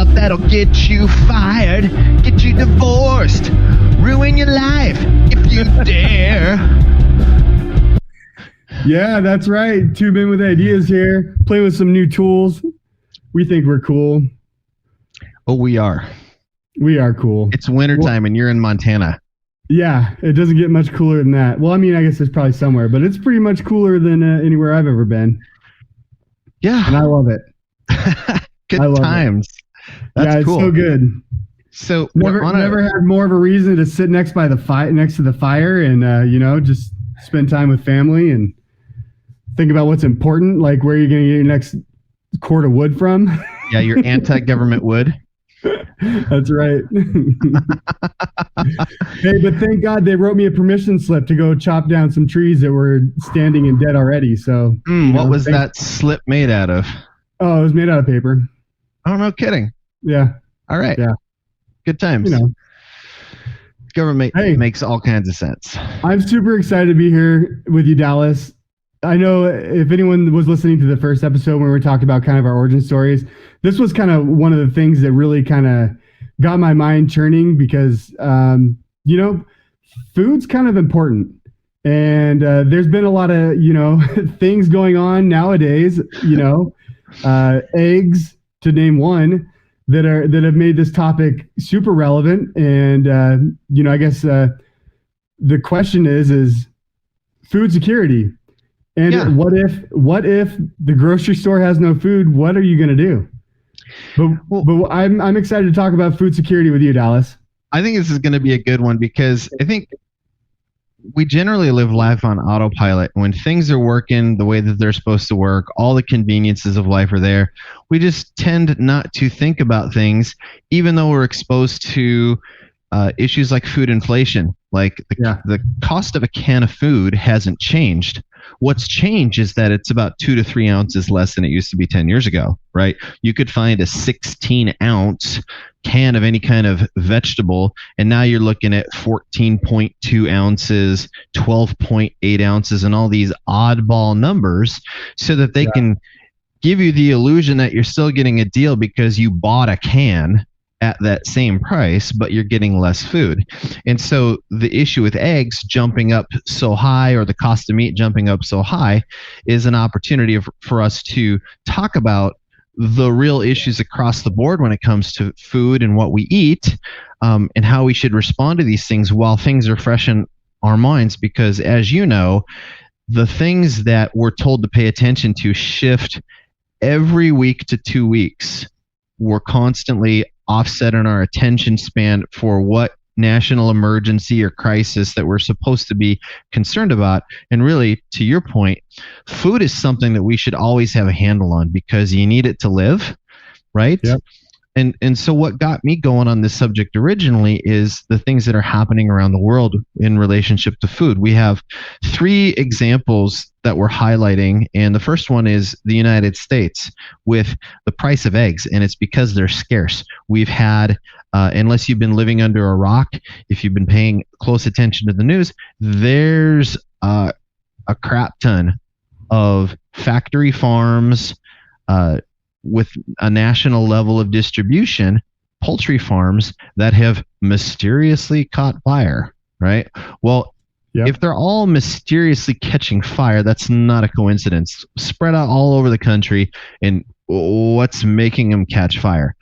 stuff that'll get you fired, get you divorced, ruin your life if you dare. Yeah, that's right. Two men with ideas here, playing with some new tools. We think we're cool. Oh, we are. We are cool. It's wintertime and you're in Montana. Yeah, it doesn't get much cooler than that. Well, I mean, I guess there's probably somewhere, but it's pretty much cooler than anywhere I've ever been. Yeah. And I love it. Good times. That's it's cool. So good. So never had more of a reason to sit next to the fire and just spend time with family and think about what's important, like where you're going to get your next cord of wood from. Yeah, your anti-government wood. That's right. Hey, but thank God they wrote me a permission slip to go chop down some trees that were standing and dead already. So, what was that slip made out of? Oh, it was made out of paper. Oh, no kidding. Yeah. All right. Yeah. Good times. Government makes all kinds of sense. I'm super excited to be here with you, Dallas. I know if anyone was listening to the first episode when we were talking about kind of our origin stories, this was kind of one of the things that really kind of got my mind churning because, food's kind of important. And there's been a lot of, things going on nowadays, eggs, to name one, that have made this topic super relevant. And, I guess the question is food security. And what if the grocery store has no food? What are you going to do? But I'm excited to talk about food security with you, Dallas. I think this is going to be a good one because I think we generally live life on autopilot. When things are working the way that they're supposed to work, all the conveniences of life are there. We just tend not to think about things, even though we're exposed to issues like food inflation. Like the cost of a can of food hasn't changed. What's changed is that it's about 2 to 3 ounces less than it used to be 10 years ago, right? You could find a 16-ounce can of any kind of vegetable, and now you're looking at 14.2 ounces, 12.8 ounces, and all these oddball numbers so that they can give you the illusion that you're still getting a deal because you bought a can at that same price, but you're getting less food. And so the issue with eggs jumping up so high, or the cost of meat jumping up so high, is an opportunity for us to talk about the real issues across the board when it comes to food and what we eat, and how we should respond to these things while things are fresh in our minds. Because as you know, the things that we're told to pay attention to shift every week to 2 weeks. We're constantly offset in our attention span for what national emergency or crisis that we're supposed to be concerned about. And really, to your point, food is something that we should always have a handle on because you need it to live, right? Yep. And so what got me going on this subject originally is the things that are happening around the world in relationship to food. We have 3 examples that we're highlighting, and the first one is the United States with the price of eggs, and it's because they're scarce. We've had, unless you've been living under a rock, if you've been paying close attention to the news, there's a crap ton of factory farms, with a national level of distribution, poultry farms that have mysteriously caught fire, right? Well, if they're all mysteriously catching fire, that's not a coincidence. Spread out all over the country, and what's making them catch fire?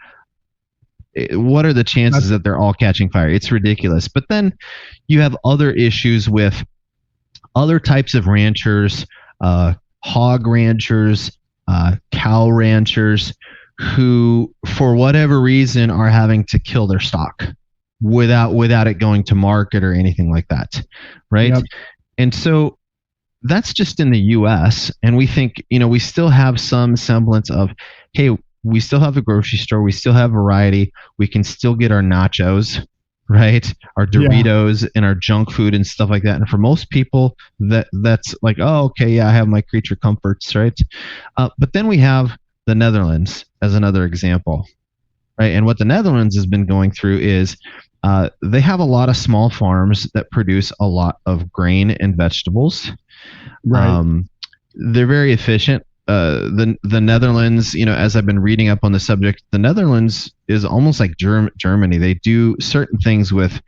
What are the chances that they're all catching fire? It's ridiculous. But then you have other issues with other types of ranchers, hog ranchers, cow ranchers, who for whatever reason are having to kill their stock without it going to market or anything like that, right? Yep. And so that's just in the US, and we think, we still have some semblance of, hey, we still have a grocery store, we still have variety, we can still get our nachos, right? Our Doritos and our junk food and stuff like that. And for most people, that's like, oh, okay, yeah, I have my creature comforts, right? But then we have the Netherlands as another example, right? And what the Netherlands has been going through is they have a lot of small farms that produce a lot of grain and vegetables. Right. They're very efficient. the Netherlands, as I've been reading up on the subject, the Netherlands is almost like Germany. They do certain things with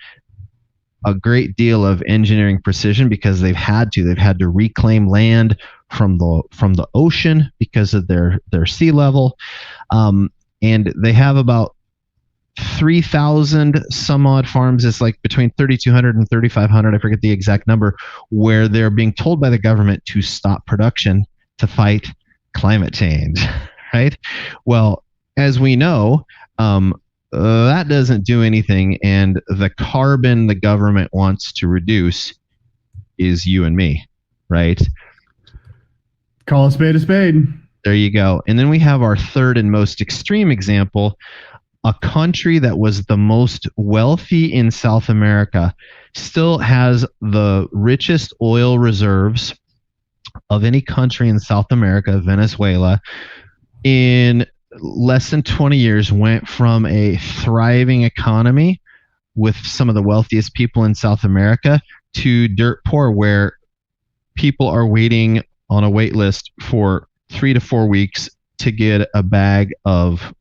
a great deal of engineering precision because they've had to. They've had to reclaim land from the ocean because of their sea level, and they have about 3,000 some odd farms. It's like between 3,200 and 3,500. I forget the exact number, where they're being told by the government to stop production to fight climate change. Right? Well, as we know, that doesn't do anything, and the carbon the government wants to reduce is you and me, right? Call a spade a spade. There you go. And then we have our third and most extreme example. A country that was the most wealthy in South America still has the richest oil reserves of any country in South America, Venezuela. In less than 20 years, went from a thriving economy with some of the wealthiest people in South America to dirt poor, where people are waiting on a wait list for 3 to 4 weeks to get a bag of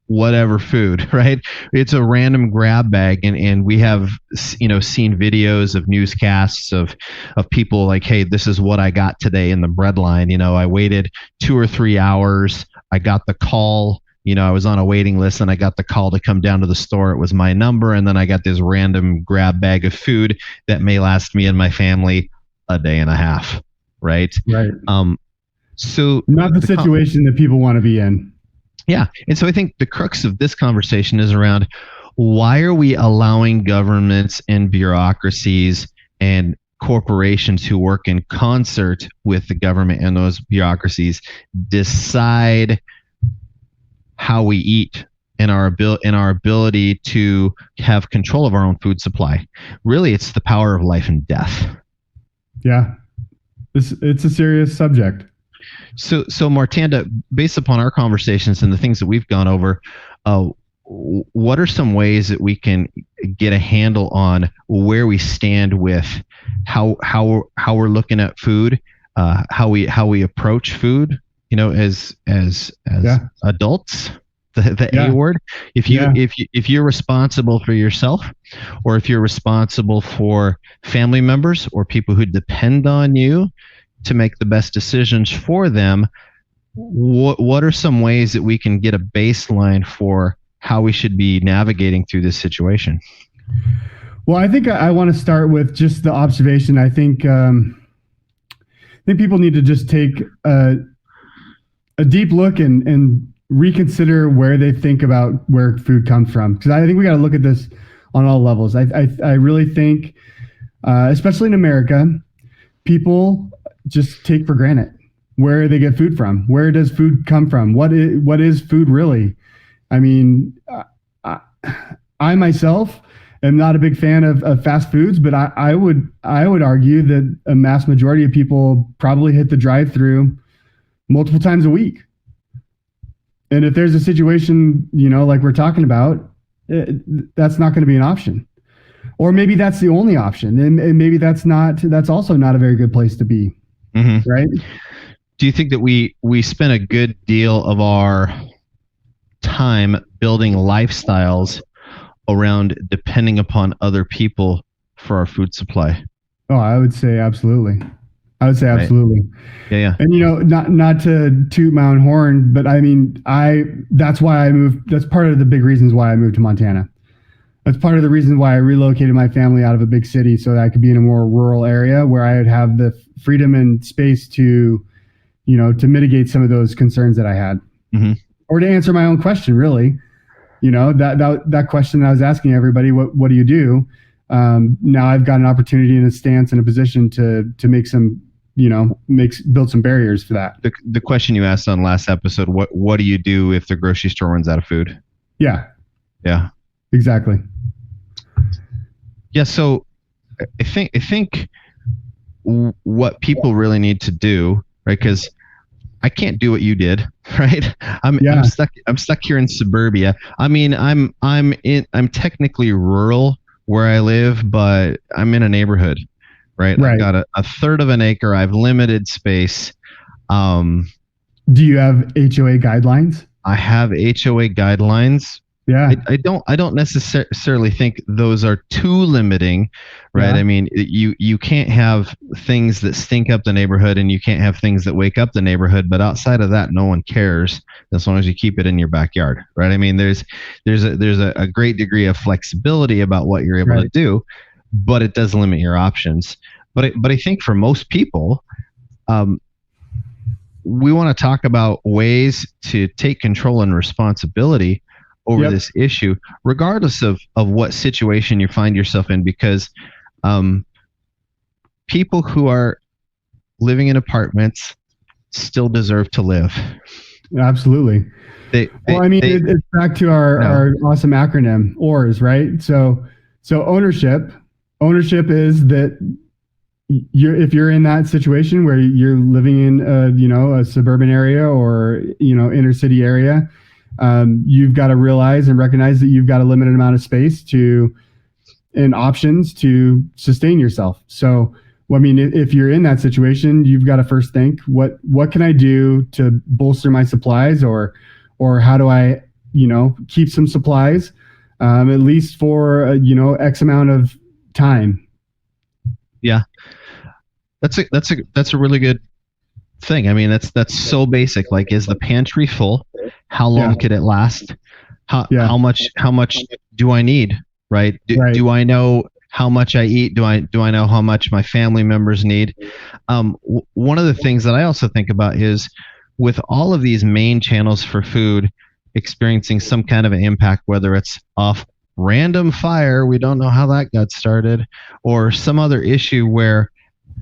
whatever food, right? It's a random grab bag, and we have seen videos of newscasts of people like, hey, this is what I got today in the bread line. I waited 2 or 3 hours. I got the call. I was on a waiting list, and I got the call to come down to the store. It was my number, and then I got this random grab bag of food that may last me and my family a day and a half, right? Right. So not the situation that people want to be in. Yeah. And so I think the crux of this conversation is around, why are we allowing governments and bureaucracies and corporations who work in concert with the government and those bureaucracies decide how we eat and our ability to have control of our own food supply? Really, it's the power of life and death. Yeah. It's a serious subject. So Martanda, based upon our conversations and the things that we've gone over, what are some ways that we can get a handle on where we stand with how we're looking at food, how we approach food, as adults? The A word. If you're responsible for yourself, or if you're responsible for family members or people who depend on you to make the best decisions for them, what are some ways that we can get a baseline for how we should be navigating through this situation? Well, I think I want to start with just the observation. I think people need to just take a deep look and reconsider where they think about where food comes from, because I think we got to look at this on all levels. I really think, especially in America, people just take for granted where they get food from. Where does food come from? What is food really? I mean, I myself am not a big fan of fast foods, but I would argue that a mass majority of people probably hit the drive-through multiple times a week. And if there's a situation, like we're talking about, that's not going to be an option. Or maybe that's the only option, and maybe that's also not a very good place to be. Mm-hmm. Right? Do you think that we spend a good deal of our time building lifestyles around depending upon other people for our food supply? Oh, I would say absolutely. Absolutely. Yeah. And not to toot my own horn, but I mean, that's why I moved. That's part of the big reasons why I moved to Montana. That's part of the reason why I relocated my family out of a big city so that I could be in a more rural area where I would have the freedom and space to mitigate some of those concerns that I had. Mm-hmm. Or to answer my own question, really. That question I was asking everybody, what do you do? Now I've got an opportunity and a stance and a position to make some, build some barriers for that. The question you asked on last episode, what do you do if the grocery store runs out of food? Yeah. Yeah. Exactly. Yeah. So I think what people really need to do, right? Because I can't do what you did, right? I'm stuck here in suburbia. I mean, I'm technically rural where I live, but I'm in a neighborhood, right? I've got a third of an acre. I have limited space. Um, Do you have HOA guidelines? I have HOA guidelines. Yeah. I don't necessarily think those are too limiting, right? Yeah. I mean, you can't have things that stink up the neighborhood, and you can't have things that wake up the neighborhood. But outside of that, no one cares as long as you keep it in your backyard, right? I mean, there's a great degree of flexibility about what you're able to Right. do, but it does limit your options. But I think for most people, um, we want to talk about ways to take control and responsibility over Yep. this issue, regardless of what situation you find yourself in, because um, people who are living in apartments still deserve to live. Absolutely. They, Well, they, I mean, they it's back to our, no, our awesome acronym, ORS, right? So ownership is that if you're in that situation where you're living in a suburban area or inner city area, you've got to realize and recognize that you've got a limited amount of space and options to sustain yourself. So, well, I mean, if you're in that situation, you've got to first think, what can I do to bolster my supplies, or how do I keep some supplies, at least for X amount of time. yeah, that's a really good thing. I mean, that's so basic. Like, is the pantry full? How Yeah. long could it last? How Yeah. how much do I need? Right? Right. Do I know how much I eat? Do I know how much my family members need? One of the things that I also think about is, with all of these main channels for food experiencing some kind of an impact, whether it's off random fire, we don't know how that got started, or some other issue where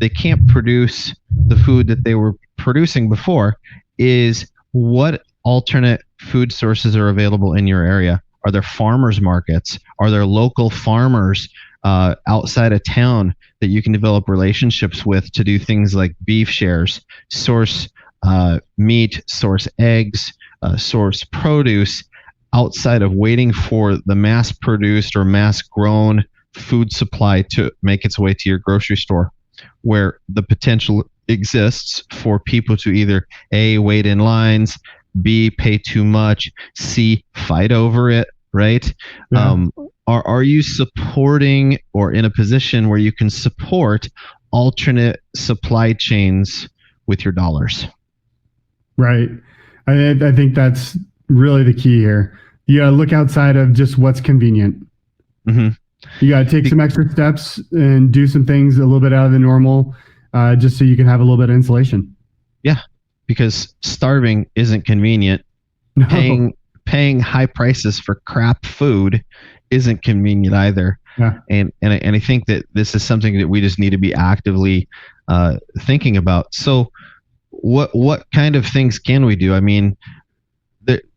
they can't produce the food that they were producing before, is what alternate food sources are available in your area? Are there farmers markets? Are there local farmers outside of town that you can develop relationships with to do things like beef shares, source meat, source eggs, source produce, outside of waiting for the mass produced or mass grown food supply to make its way to your grocery store, where the potential exists for people to either A, wait in lines, B, pay too much, C, fight over it, right? Yeah. Are you supporting, or in a position where you can support, alternate supply chains with your dollars? Right. I think that's really the key here. You got to look outside of just what's convenient. Mm-hmm. You got to take some extra steps and do some things a little bit out of the normal, just so you can have a little bit of insulation. Yeah, because starving isn't convenient. No. Paying high prices for crap food isn't convenient either. Yeah. And I think that this is something that we just need to be actively thinking about. So what kind of things can we do? I mean,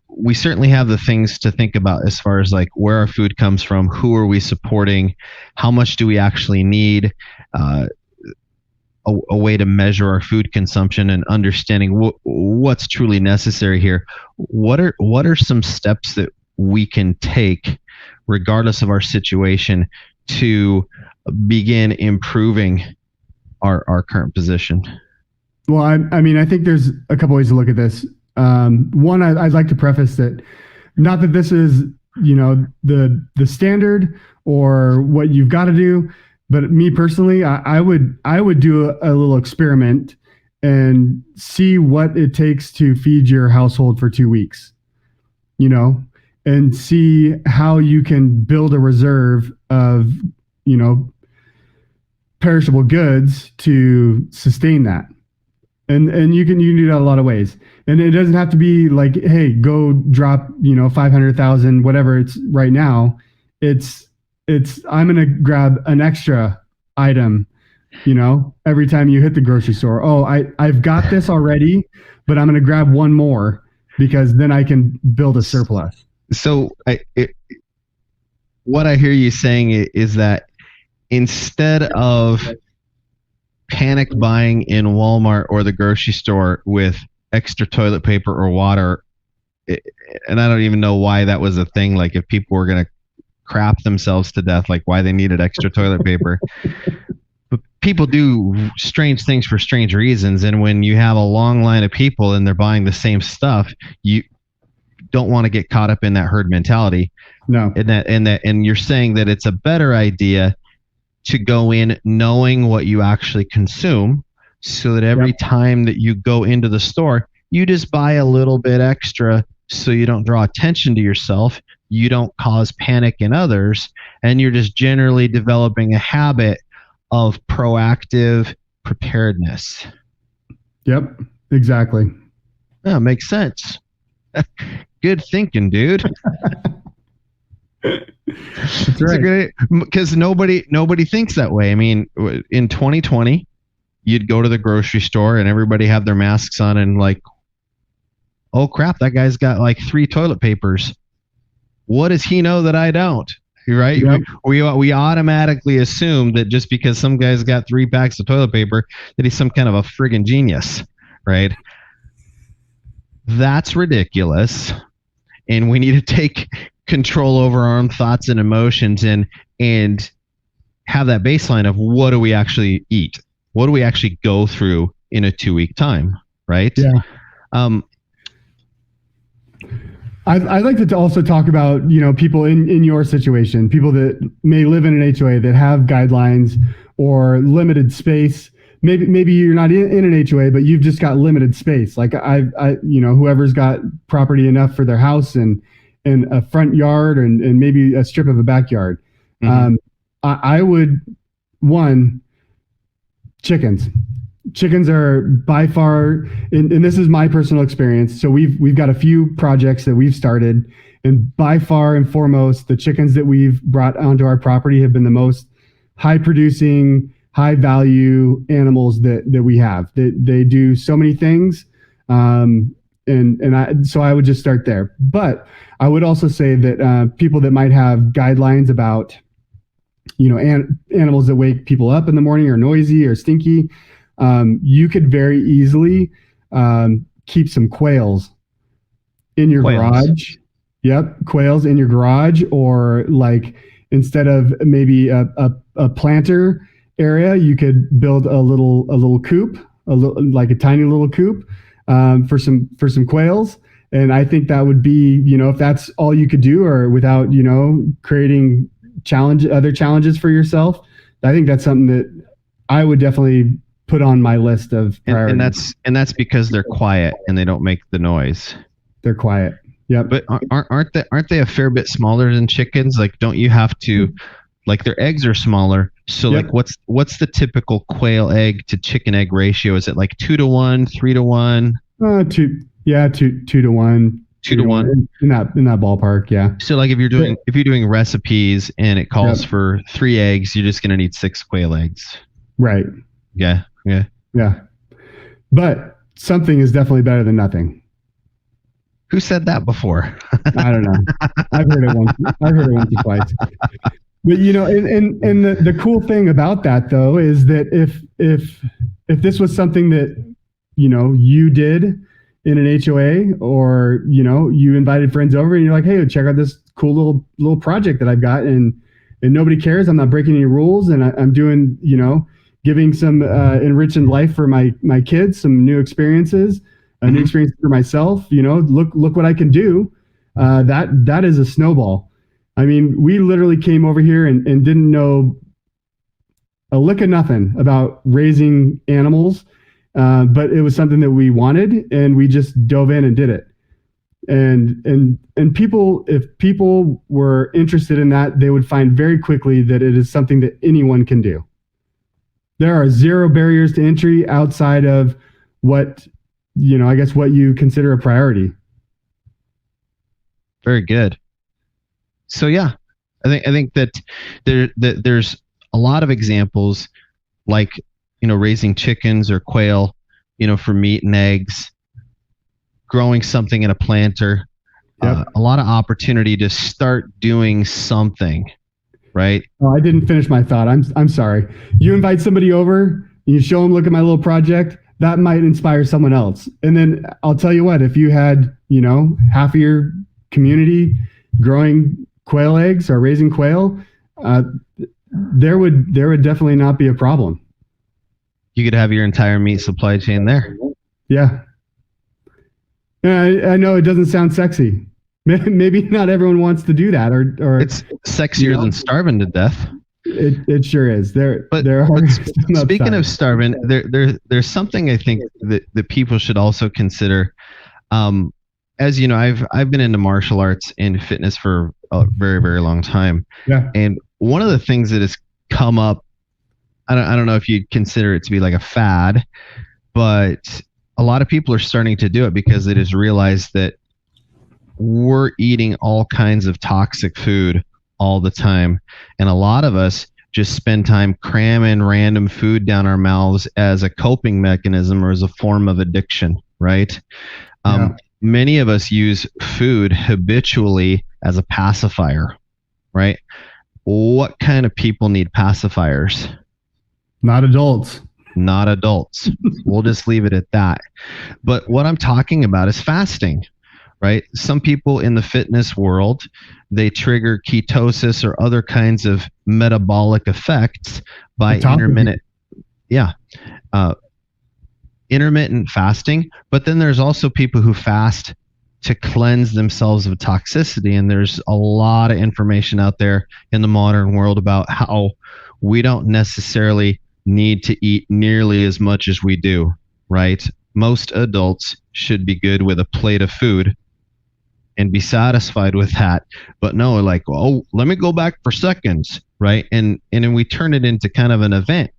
we certainly have the things to think about as far as like where our food comes from, who are we supporting, how much do we actually need, a way to measure our food consumption and understanding what's truly necessary here. What are some steps that we can take, regardless of our situation, to begin improving our current position? Well, I mean, I think there's a couple ways to look at this. One, I'd like to preface that, not that this is the standard or what you've got to do, but me personally, I would do a little experiment and see what it takes to feed your household for 2 weeks, and see how you can build a reserve of perishable goods to sustain that. And you can do that a lot of ways. And it doesn't have to be like, hey, go drop 500,000, whatever it's right now. It's I'm gonna grab an extra item, every time you hit the grocery store. Oh, I've got this already, but I'm gonna grab one more because then I can build a surplus. So what I hear you saying is that instead of panic buying in Walmart or the grocery store with extra toilet paper or water, and I don't even know why that was a thing. Like, if people were going to crap themselves to death, like why they needed extra toilet paper. But people do strange things for strange reasons, and when you have a long line of people and they're buying the same stuff, you don't want to get caught up in that herd mentality. No. And you're saying that it's a better idea to go in knowing what you actually consume, so that every time that you go into the store, you just buy a little bit extra, so you don't draw attention to yourself, you don't cause panic in others, and you're just generally developing a habit of proactive preparedness. Yep, exactly. Yeah, makes sense. Good thinking, dude. That's right. Because nobody thinks that way. I mean, in 2020, you'd go to the grocery store and everybody had their masks on and like, oh crap, that guy's got like 3 toilet papers. What does he know that I don't? Right? Yep. We automatically assume that just because some guy's got 3 packs of toilet paper, that he's some kind of a friggin' genius, right? That's ridiculous. And we need to take control over our own thoughts and emotions and have that baseline of what do we actually eat? What do we actually go through in a 2-week time, right? Yeah. I'd like to also talk about, people in your situation, people that may live in an HOA that have guidelines or limited space. Maybe you're not in an HOA, but you've just got limited space. Like whoever's got property enough for their house and a front yard and maybe a strip of a backyard. Mm-hmm. I would, chickens. Chickens are by far, and this is my personal experience. So we've got a few projects that we've started, and by far and foremost, the chickens that we've brought onto our property have been the most high producing, high value animals that we have. They do so many things. So I would just start there. But I would also say that people that might have guidelines about, animals that wake people up in the morning or noisy or stinky, you could very easily keep some quails in your garage. Yep, quails in your garage, or like instead of maybe a planter area, you could build a little coop, like a tiny little coop for some quails. And I think that would be, if that's all you could do, or without, creating other challenges for yourself, I think that's something that I would definitely put on my list of priorities. And that's because they're quiet and they don't make the noise. They're quiet. Yeah. But aren't they a fair bit smaller than chickens? Like, don't you have to, like, their eggs are smaller. So like what's the typical quail egg to chicken egg ratio? Is it like 2-to-1, 3-to-1? 2 to 1. 2-to-1 in that ballpark. Yeah. So like if you're doing recipes and it calls for 3 eggs, you're just going to need 6 quail eggs. Right. Yeah. But something is definitely better than nothing. Who said that before? I don't know. I've heard it once or twice. But and the cool thing about that though is that if this was something that you did in an HOA, or you invited friends over and you're like, hey, check out this cool little project that I've got, and nobody cares. I'm not breaking any rules, and I'm doing giving some enriching life for my kids, some new experiences, new experience for myself. Look what I can do. That is a snowball. I mean, we literally came over here and didn't know a lick of nothing about raising animals, but it was something that we wanted, and we just dove in and did it. And people, if people were interested in that, they would find very quickly that it is something that anyone can do. There are 0 barriers to entry outside of what you consider a priority. Very good. So yeah, I think that there's a lot of examples, like raising chickens or quail, for meat and eggs, growing something in a planter, a lot of opportunity to start doing something, right? Oh, I didn't finish my thought. I'm sorry. You invite somebody over and you show them, look at my little project, that might inspire someone else. And then I'll tell you what, if you had, half of your community growing quail eggs or raising quail, there would definitely not be a problem. You could have your entire meat supply chain there. Yeah. I know it doesn't sound sexy. Maybe not everyone wants to do that, or it's sexier than starving to death. It sure is. There are. But speaking of starving, there's something I think that people should also consider. As you know, I've been into martial arts and fitness for a very, very long time. Yeah. And one of the things that has come up, I don't know if you'd consider it to be like a fad, but a lot of people are starting to do it because it is realized that we're eating all kinds of toxic food all the time. And a lot of us just spend time cramming random food down our mouths as a coping mechanism or as a form of addiction, right? Many of us use food habitually as a pacifier, right? What kind of people need pacifiers? Not adults. Not adults. We'll just leave it at that. But what I'm talking about is fasting, right? Some people in the fitness world, they trigger ketosis or other kinds of metabolic effects by intermittent fasting. But then there's also people who fast to cleanse themselves of toxicity. And there's a lot of information out there in the modern world about how we don't necessarily need to eat nearly as much as we do, right? Most adults should be good with a plate of food and be satisfied with that. But no, like, oh, let me go back for seconds, right? And then we turn it into kind of an event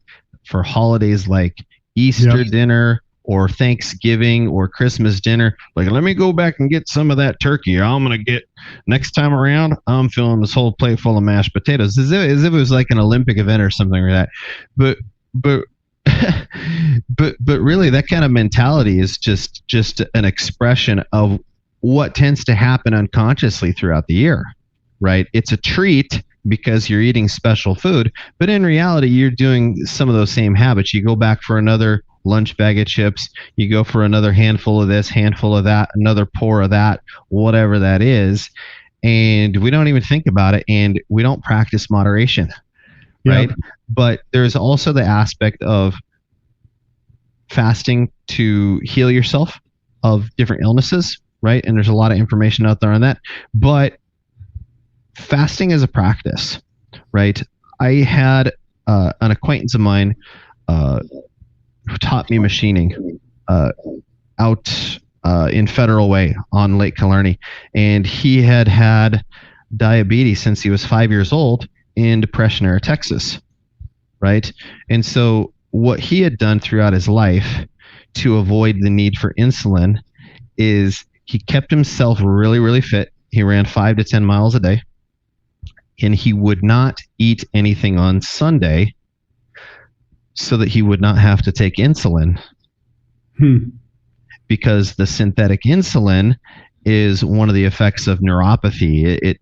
for holidays like Easter dinner or Thanksgiving or Christmas dinner. Like, let me go back and get some of that turkey. I'm going to get, next time around, I'm filling this whole plate full of mashed potatoes, as if it was like an Olympic event or something like that. But really, that kind of mentality is just an expression of what tends to happen unconsciously throughout the year, right? It's a treat because you're eating special food, but in reality, you're doing some of those same habits. You go back for another lunch bag of chips, you go for another handful of this, handful of that, another pour of that, whatever that is, and we don't even think about it, and we don't practice moderation, right? But there's also the aspect of fasting to heal yourself of different illnesses, right? And there's a lot of information out there on that. But fasting is a practice, right? I had an acquaintance of mine who taught me machining out in Federal Way on Lake Killarney. And he had diabetes since he was 5 years old in Depression Era, Texas, right? And so what he had done throughout his life to avoid the need for insulin is he kept himself really, really fit. He ran 5 to 10 miles a day, and he would not eat anything on Sunday so that he would not have to take insulin. Because the synthetic insulin is one of the effects of neuropathy.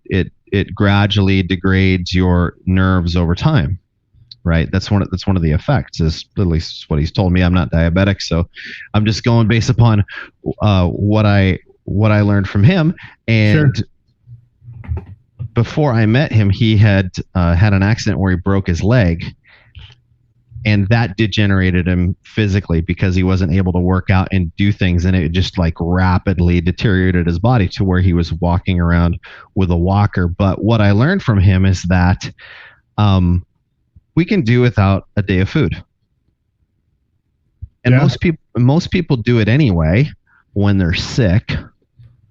It gradually degrades your nerves over time, right? That's one of the effects, is at least what he's told me. I'm not diabetic, so I'm just going based upon what I learned from him. And before I met him, he had had an accident where he broke his leg, and that degenerated him physically because he wasn't able to work out and do things, and it just like rapidly deteriorated his body to where he was walking around with a walker. But what I learned from him is that we can do without a day of food, and most people do it anyway when they're sick,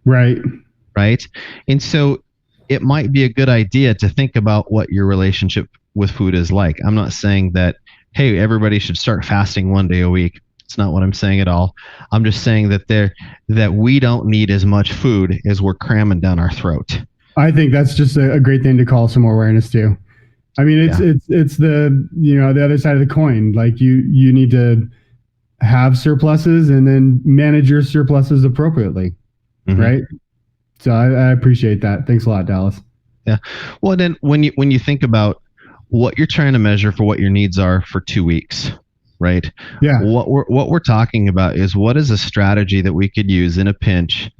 right? And so it might be a good idea to think about what your relationship with food is like. I'm not saying that, hey, everybody should start fasting 1 day a week. It's not what I'm saying at all. I'm just saying that we don't need as much food as we're cramming down our throat. I think that's just a great thing to call some more awareness to. I mean, it's the, the other side of the coin. Like you need to have surpluses and then manage your surpluses appropriately, right? So I appreciate that. Thanks a lot, Dallas. Yeah. Well, then when you think about what you're trying to measure for what your needs are for 2 weeks, right? Yeah. What we're talking about is what is a strategy that we could use in a pinch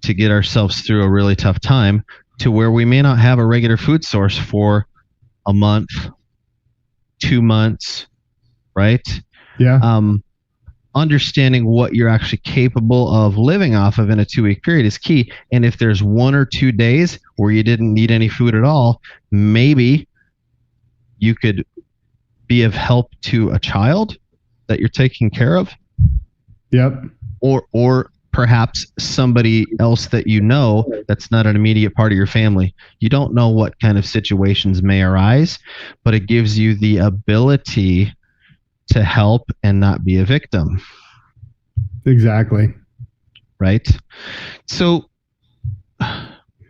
to get ourselves through a really tough time to where we may not have a regular food source for a month, 2 months, right? Yeah. Understanding what you're actually capable of living off of in a 2-week period is key. And if there's 1 or 2 days where you didn't need any food at all, maybe you could be of help to a child that you're taking care of. Yep. Or perhaps somebody else that you know that's not an immediate part of your family. You don't know what kind of situations may arise, but it gives you the ability to help and not be a victim. Exactly. Right? So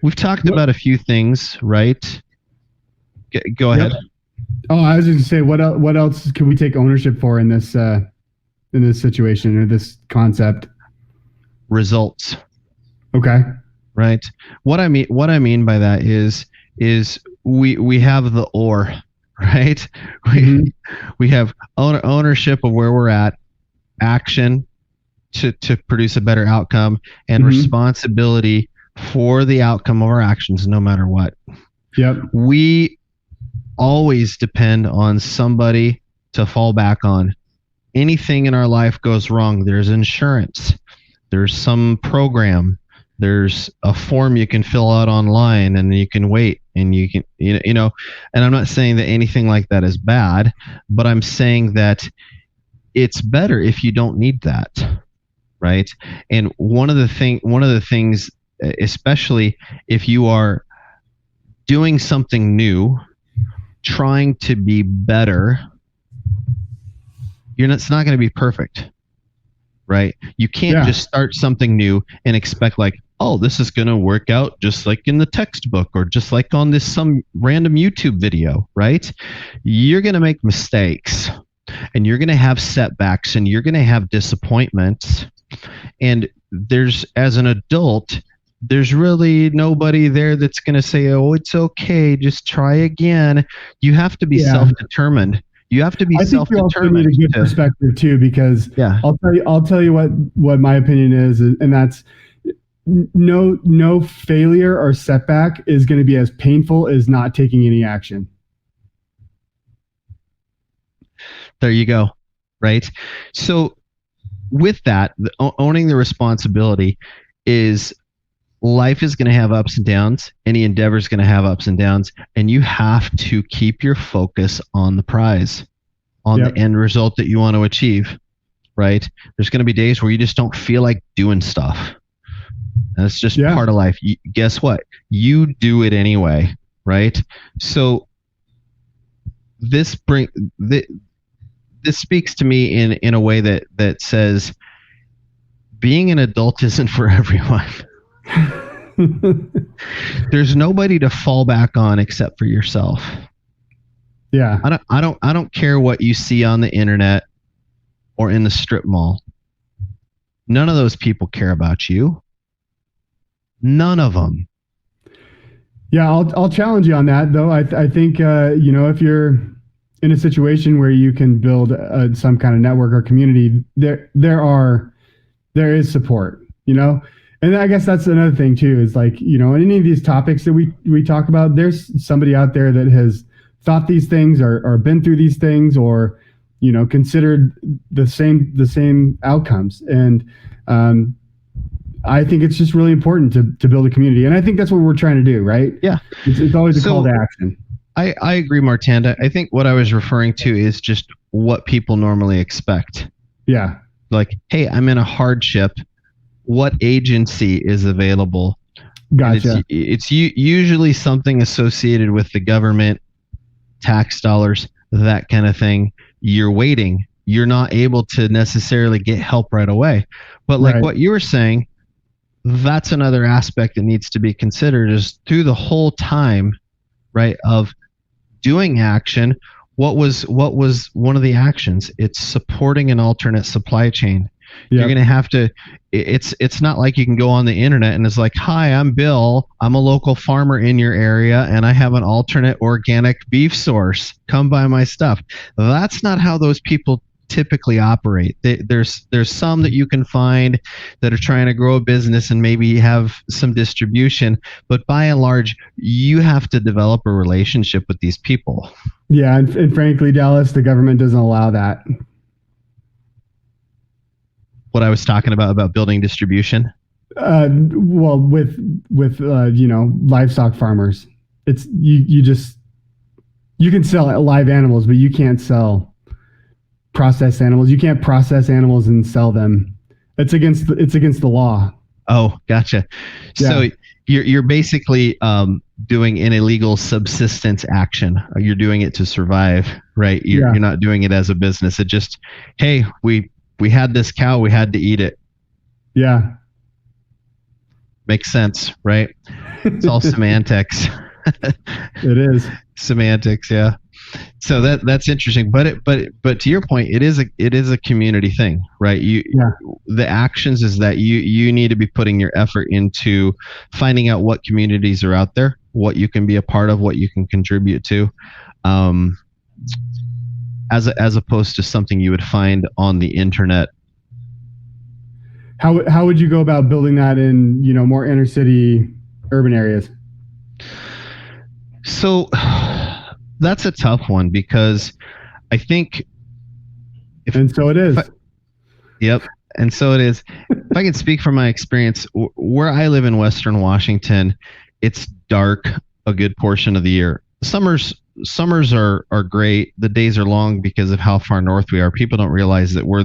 we've talked about a few things, right? Go ahead. Yep. Oh, I was just going to say, what else can we take ownership for in this situation or this concept? Results. Okay. Right. What I mean by that is we have the or, right? We have ownership of where we're at, action to produce a better outcome, and responsibility for the outcome of our actions, no matter what. Yep. We always depend on somebody to fall back on. Anything in our life goes wrong, there's insurance, there's some program, there's a form you can fill out online, and you can wait, and you can, you know, and I'm not saying that anything like that is bad, but I'm saying that it's better if you don't need that, right? And one of the things, especially if you are doing something new, trying to be better, it's not going to be perfect, right? You can't just start something new and expect like, oh, this is going to work out just like in the textbook or just like on some random YouTube video, right? You're going to make mistakes, and you're going to have setbacks, and you're going to have disappointments. And as an adult, there's really nobody there that's going to say, oh, it's okay, just try again. You have to be self-determined. You have to be self-determined. I think you also need a good perspective too, because I'll tell you what my opinion is, and that's no failure or setback is going to be as painful as not taking any action. There you go. Right. So with that, owning the responsibility is, life is going to have ups and downs. Any endeavor is going to have ups and downs, and you have to keep your focus on the prize, on the end result that you want to achieve, right? There's going to be days where you just don't feel like doing stuff. That's just part of life. Guess what? You do it anyway, right? So this speaks to me in a way that says being an adult isn't for everyone. There's nobody to fall back on except for yourself. Yeah. I don't care what you see on the internet or in the strip mall. None of those people care about you. None of them. Yeah, I'll challenge you on that though. I think if you're in a situation where you can build some kind of network or community, there is support, And I guess that's another thing too, is like, in any of these topics that we talk about, there's somebody out there that has thought these things or been through these things, or, considered the same outcomes. And I think it's just really important to build a community. And I think that's what we're trying to do, right? Yeah. It's always a call to action. I agree, Martanda. I think what I was referring to is just what people normally expect. Yeah. Like, hey, I'm in a hardship. What agency is available? Gotcha. It's usually something associated with the government, tax dollars, that kind of thing. You're waiting. You're not able to necessarily get help right away. But like what you were saying, that's another aspect that needs to be considered, is through the whole time, right, of doing action. What was one of the actions? It's supporting an alternate supply chain. Yep. You're going to have to, it's not like you can go on the internet and it's like, hi, I'm Bill. I'm a local farmer in your area and I have an alternate organic beef source. Come buy my stuff. That's not how those people typically operate. There's some that you can find that are trying to grow a business and maybe have some distribution, but by and large, you have to develop a relationship with these people. Yeah, and frankly, Dallas, the government doesn't allow that. what I was talking about building distribution? Well, with livestock farmers, it's you just you can sell live animals, but you can't sell processed animals. You can't process animals and sell them. It's against the law. Oh, gotcha. Yeah. So you're basically doing an illegal subsistence action. You're doing it to survive, right? You're not doing it as a business. It just, hey, we had this cow, we had to eat it. Yeah. Makes sense, right? It's all semantics. It is semantics, yeah. So that's interesting, but to your point, it is a community thing, right? The actions is that you need to be putting your effort into finding out what communities are out there, what you can be a part of, what you can contribute to, as opposed to something you would find on the internet. How would you go about building that in more inner city urban areas? So that's a tough one because I think and so it is. Yep. And so it is. If I can speak from my experience, where I live in Western Washington, it's dark a good portion of the year. Summers are great. The days are long because of how far north we are. People don't realize that we're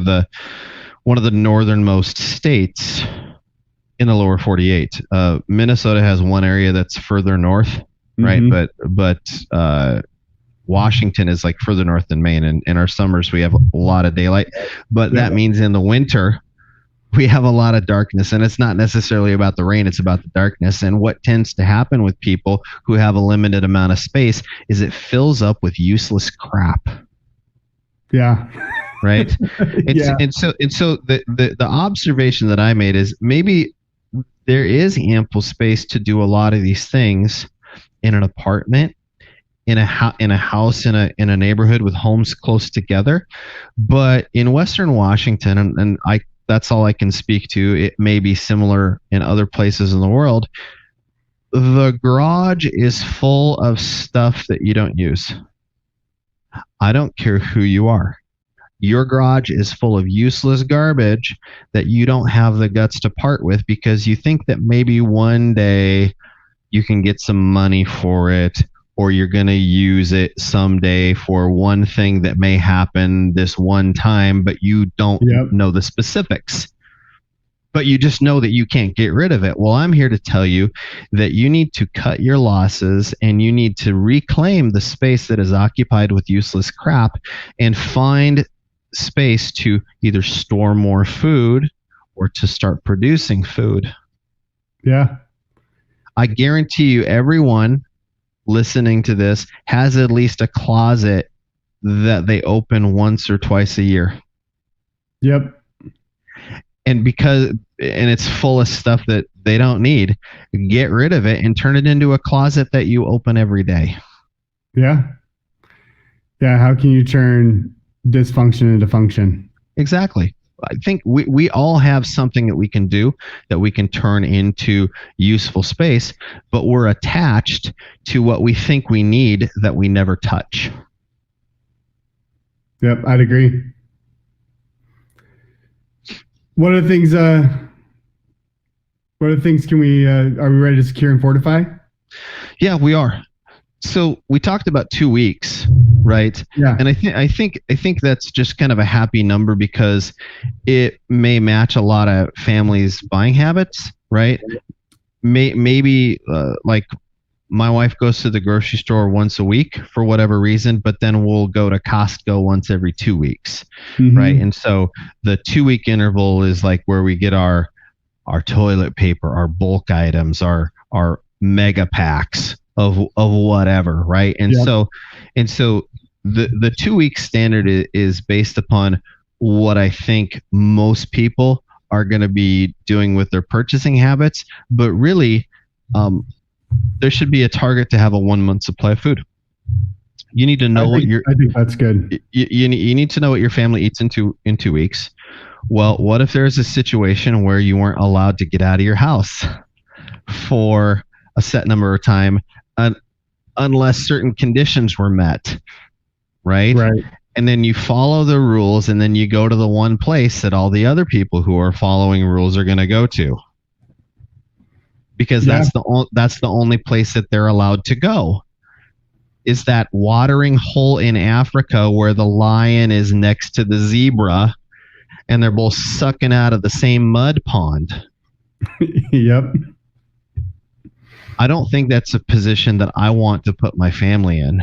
one of the northernmost states in the lower 48. Minnesota has one area that's further north, right? But Washington is like further north than Maine, and in our summers we have a lot of daylight, but that means in the winter we have a lot of darkness, and it's not necessarily about the rain, it's about the darkness. And what tends to happen with people who have a limited amount of space is it fills up with useless crap. Yeah. Right. And so the observation that I made is maybe there is ample space to do a lot of these things in an apartment, in a house, in a neighborhood with homes close together. But in Western Washington, and that's all I can speak to, it may be similar in other places in the world, the garage is full of stuff that you don't use. I don't care who you are. Your garage is full of useless garbage that you don't have the guts to part with because you think that maybe one day you can get some money for it, or you're going to use it someday for one thing that may happen this one time, but you don't know the specifics. But you just know that you can't get rid of it. Well, I'm here to tell you that you need to cut your losses and you need to reclaim the space that is occupied with useless crap and find space to either store more food or to start producing food. Yeah. I guarantee you everyone listening to this has at least a closet that they open once or twice a year. Yep. And it's full of stuff that they don't need, get rid of it and turn it into a closet that you open every day. Yeah. Yeah. How can you turn dysfunction into function? Exactly. I think we all have something that we can do that we can turn into useful space, but we're attached to what we think we need that we never touch. Yep, I'd agree. What are the things can we are we ready to secure and fortify? Yeah, we are. So we talked about 2 weeks, right? Yeah. And I think that's just kind of a happy number because it may match a lot of families' buying habits, right? Maybe like my wife goes to the grocery store once a week for whatever reason, but then we'll go to Costco once every 2 weeks, right? And so the 2 week interval is like where we get our toilet paper, our bulk items, our mega packs of whatever, right? And so the 2 week standard is based upon what I think most people are going to be doing with their purchasing habits, but really there should be a target to have a 1 month supply of food. You need to know I think that's good. You need to know what your family eats in 2 weeks. Well, what if there's a situation where you weren't allowed to get out of your house for a set number of time unless certain conditions were met, right? And then you follow the rules, and then you go to the one place that all the other people who are following rules are going to go to, because Yeah. that's the only place that they're allowed to go, is that watering hole in Africa where the lion is next to the zebra and they're both sucking out of the same mud pond. Yep. I don't think that's a position that I want to put my family in,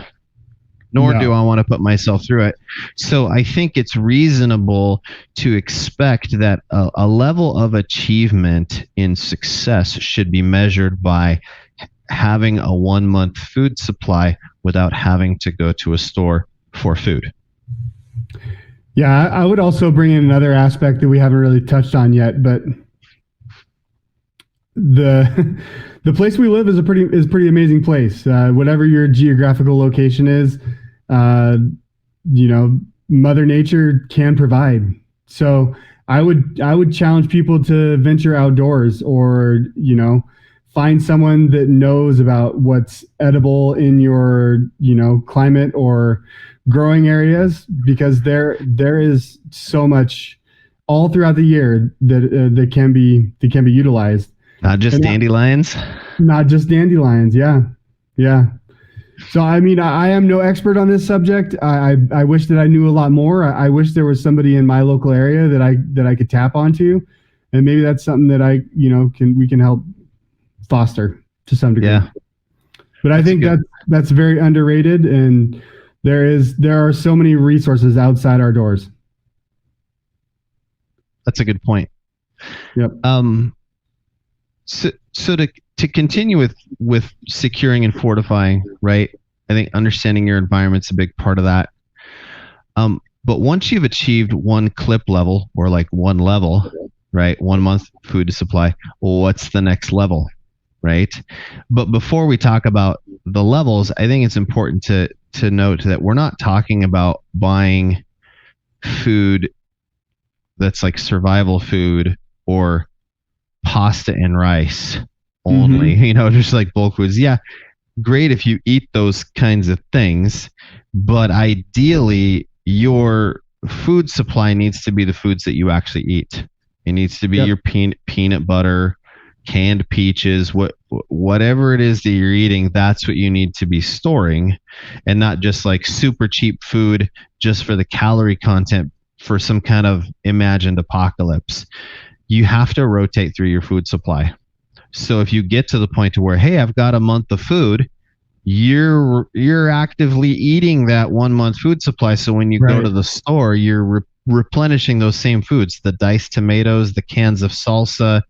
nor do I want to put myself through it. So I think it's reasonable to expect that a level of achievement in success should be measured by having a 1 month food supply without having to go to a store for food. Yeah, I would also bring in another aspect that we haven't really touched on yet, but the place we live is pretty amazing place. Whatever your geographical location is, Mother Nature can provide. So I would challenge people to venture outdoors, or find someone that knows about what's edible in your climate or growing areas, because there is so much all throughout the year that can be utilized. Not just dandelions. Not just dandelions. Yeah. So I mean, I am no expert on this subject. I wish that I knew a lot more. I wish there was somebody in my local area that I could tap onto, and maybe that's something that we can help foster to some degree. Yeah. But I think that's very underrated, and there are so many resources outside our doors. That's a good point. Yep. So to continue with securing and fortifying, right? I think understanding your environment's a big part of that. But once you've achieved one clip level, or like one level, right? 1 month food supply, what's the next level, right? But before we talk about the levels, I think it's important to note that we're not talking about buying food that's like survival food or pasta and rice only, just like bulk foods. Yeah, great if you eat those kinds of things, but ideally your food supply needs to be the foods that you actually eat. It needs to be your peanut butter, canned peaches, whatever it is that you're eating, that's what you need to be storing, and not just like super cheap food just for the calorie content for some kind of imagined apocalypse. You have to rotate through your food supply. So if you get to the point to where, hey, I've got a month of food, you're actively eating that 1 month food supply. So when you go to the store, you're replenishing those same foods: the diced tomatoes, the cans of salsa,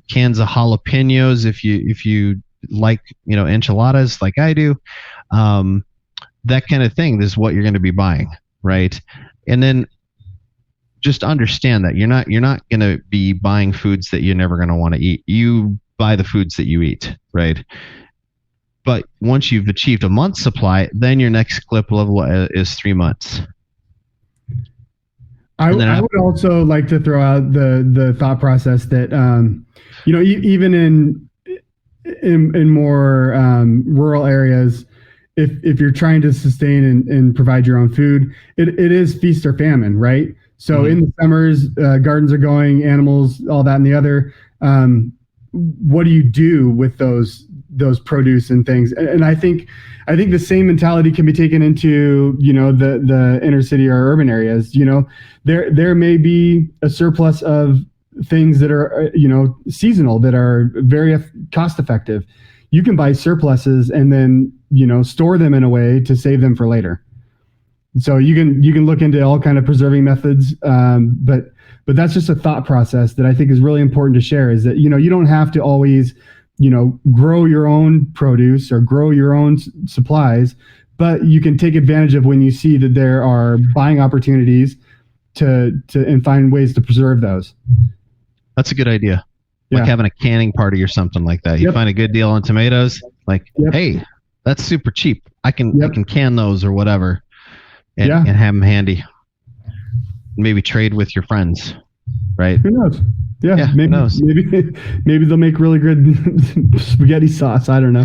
cans of jalapenos. If you like enchiladas like I do, that kind of thing. This is what you're going to be buying, right? And then just understand that you're not going to be buying foods that you're never going to want to eat. You buy the foods that you eat, right? But once you've achieved a month's supply, then your next clip level is 3 months. I would also like to throw out the thought process that even in more rural areas, if you're trying to sustain and provide your own food, it is feast or famine, right? So in the summers, gardens are going, animals, all that and the other. What do you do with those produce and things? And I think the same mentality can be taken into the inner city or urban areas. There may be a surplus of things that are seasonal, that are very cost effective. You can buy surpluses and then store them in a way to save them for later. So you can look into all kind of preserving methods, but that's just a thought process that I think is really important to share. Is that you don't have to always grow your own produce or grow your own supplies, but you can take advantage of when you see that there are buying opportunities and find ways to preserve those. That's a good idea. Like having a canning party or something like that. You find a good deal on tomatoes, like, hey, that's super cheap. I can can those or whatever. And have them handy. Maybe trade with your friends, right? Who knows? Yeah, maybe, who knows? Maybe they'll make really good spaghetti sauce. I don't know.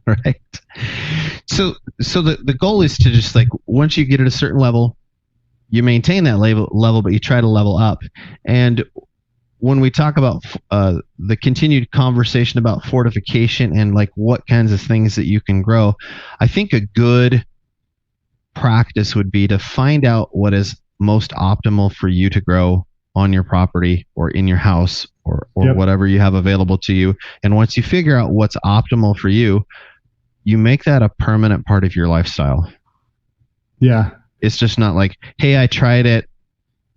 Right. So the goal is to just like once you get at a certain level, you maintain that level, but you try to level up. And when we talk about the continued conversation about fortification and like what kinds of things that you can grow, I think a good practice would be to find out what is most optimal for you to grow on your property or in your house or Yep. whatever you have available to you. And once you figure out what's optimal for you, you make that a permanent part of your lifestyle. Yeah. It's just not like, hey, I tried it,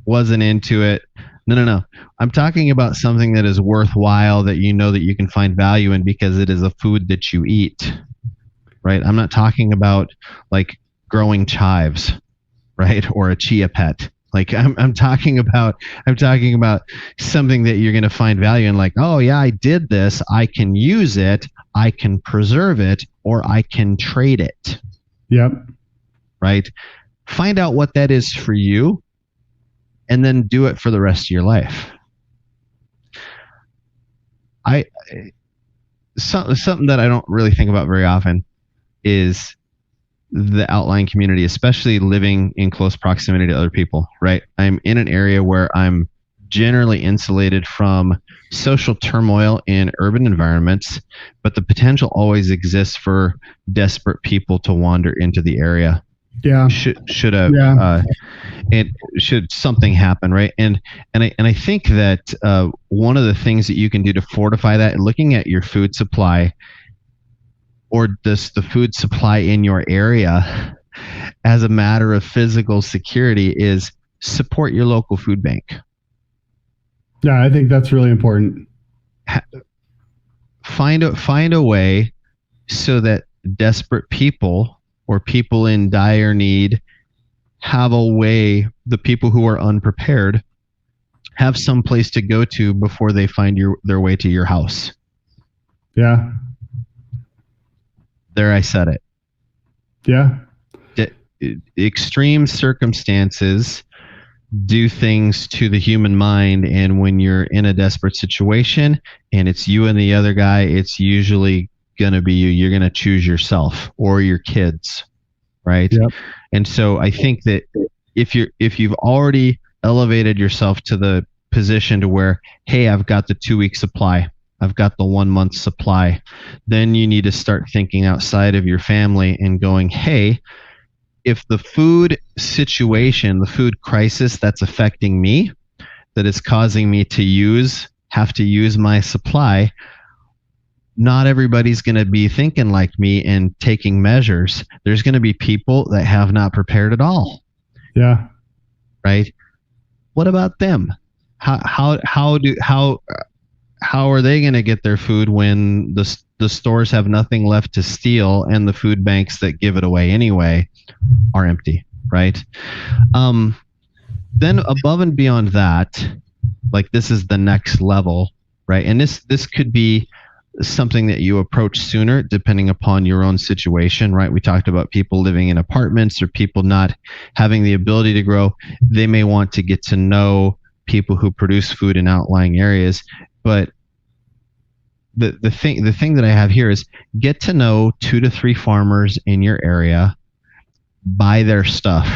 wasn't into it. No. I'm talking about something that is worthwhile that you know that you can find value in because it is a food that you eat, right? I'm not talking about like growing chives, right? Or a chia pet. Like I'm talking about something that you're going to find value in, like, oh yeah, I did this. I can use it. I can preserve it, or I can trade it. Yep. Right? Find out what that is for you, and then do it for the rest of your life. Something that I don't really think about very often is the outlying community, especially living in close proximity to other people, right? I'm in an area where I'm generally insulated from social turmoil in urban environments, but the potential always exists for desperate people to wander into the area. Yeah. Should something happen, right? And I think that one of the things that you can do to fortify that, looking at your food supply or just the food supply in your area as a matter of physical security, is support your local food bank. Yeah, I think that's really important. Find a way so that desperate people or people in dire need have a way, the people who are unprepared have some place to go to before they find their way to your house. Yeah. There, I said it. Yeah. Extreme circumstances do things to the human mind, and when you're in a desperate situation and it's you and the other guy, it's usually going to be you. You're going to choose yourself or your kids, right? Yep. And so I think that if you've already elevated yourself to the position to where, hey, I've got the 2-week supply, I've got the 1 month supply, then you need to start thinking outside of your family and going, hey, if the food situation, the food crisis that's affecting me, that is causing me to have to use my supply, not everybody's going to be thinking like me and taking measures. There's going to be people that have not prepared at all. Yeah. Right? What about them? How are they going to get their food when the stores have nothing left to steal and the food banks that give it away anyway are empty, right? Then above and beyond that, like this is the next level, right? And this could be something that you approach sooner depending upon your own situation, right? We talked about people living in apartments or people not having the ability to grow. They may want to get to know people who produce food in outlying areas, but the thing that I have here is get to know 2 to 3 farmers in your area, buy their stuff.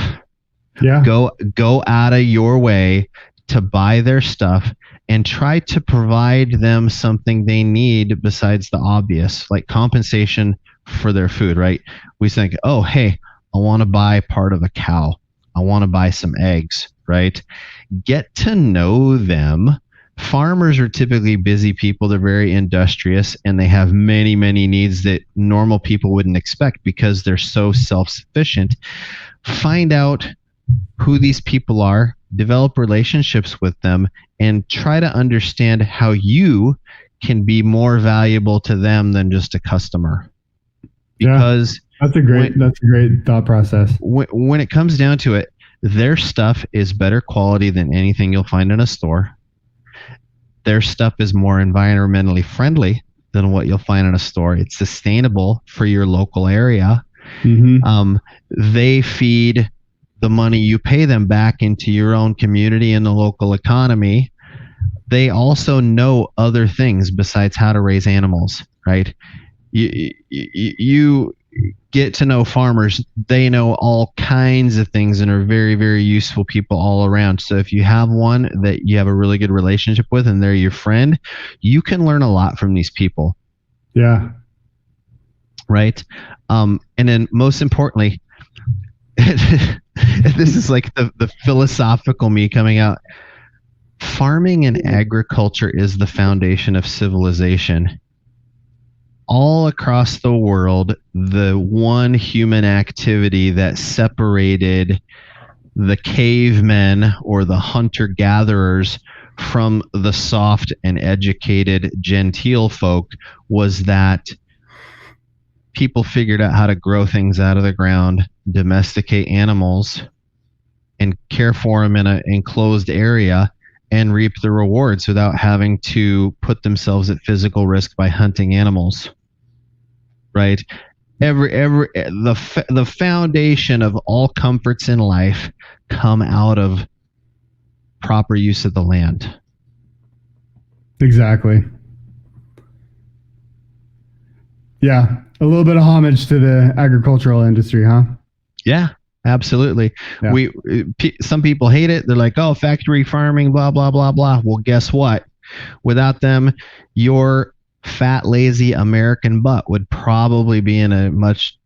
Yeah. Go out of your way to buy their stuff and try to provide them something they need besides the obvious, like compensation for their food, right? We think, oh, hey, I want to buy part of a cow. I want to buy some eggs, right? Get to know them. Farmers are typically busy people. They're very industrious, and they have many, many needs that normal people wouldn't expect because they're so self-sufficient. Find out who these people are, develop relationships with them, and try to understand how you can be more valuable to them than just a customer. Because that's a great thought process. When it comes down to it, their stuff is better quality than anything you'll find in a store. Their stuff is more environmentally friendly than what you'll find in a store. It's sustainable for your local area. Mm-hmm. They feed the money you pay them back into your own community and the local economy. They also know other things besides how to raise animals, right? You get to know farmers. They know all kinds of things and are very, very useful people all around. So if you have one that you have a really good relationship with and they're your friend, you can learn a lot from these people. Yeah. Right. And then most importantly, this is like the philosophical me coming out. Farming and agriculture is the foundation of civilization. All across the world, the one human activity that separated the cavemen or the hunter-gatherers from the soft and educated genteel folk was that people figured out how to grow things out of the ground, domesticate animals, and care for them in an enclosed area and reap the rewards without having to put themselves at physical risk by hunting animals. Right? The foundation of all comforts in life come out of proper use of the land. Exactly. Yeah, a little bit of homage to the agricultural industry, huh? Yeah, absolutely. Yeah. Some people hate it. They're like, oh, factory farming, blah, blah, blah, blah. Well, guess what? Without them, your fat, lazy American butt would probably be in a much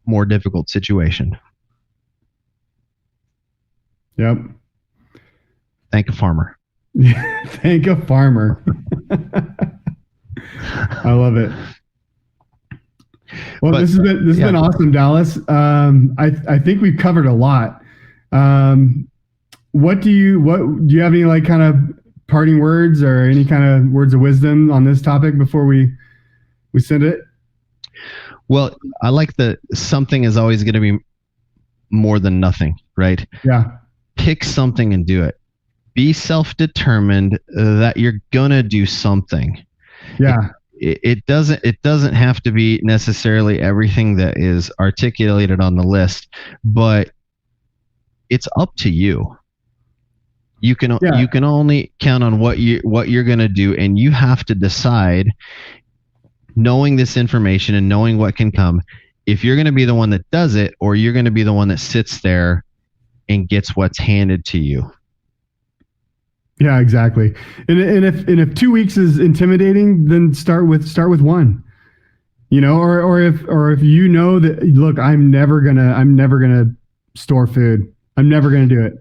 more difficult situation. Yep. Thank a farmer. Thank a farmer. I love it. Well, this has been awesome, Dallas. I think we've covered a lot. What do you have any like kind of parting words or any kind of words of wisdom on this topic before we send it? Well, I like something is always going to be more than nothing, right? Yeah. Pick something and do it. Be self-determined that you're going to do something. Yeah. It doesn't have to be necessarily everything that is articulated on the list, but it's up to you. You can only count on what you're going to do, and you have to decide, knowing this information and knowing what can come, if you're going to be the one that does it or you're going to be the one that sits there and gets what's handed to you. Yeah, exactly. And if 2 weeks is intimidating, then start with one. You know, or if you know that, look, I'm never gonna store food. I'm never gonna do it.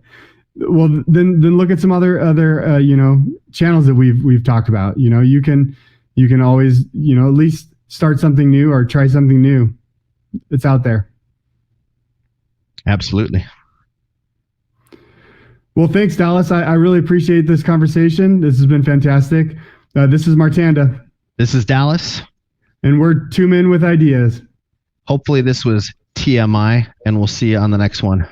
Well, then look at some other channels that we've talked about. You know, you can always, at least start something new or try something new. It's out there. Absolutely. Well, thanks, Dallas. I really appreciate this conversation. This has been fantastic. This is Martanda. This is Dallas. And we're two men with ideas. Hopefully this was TMI, and we'll see you on the next one.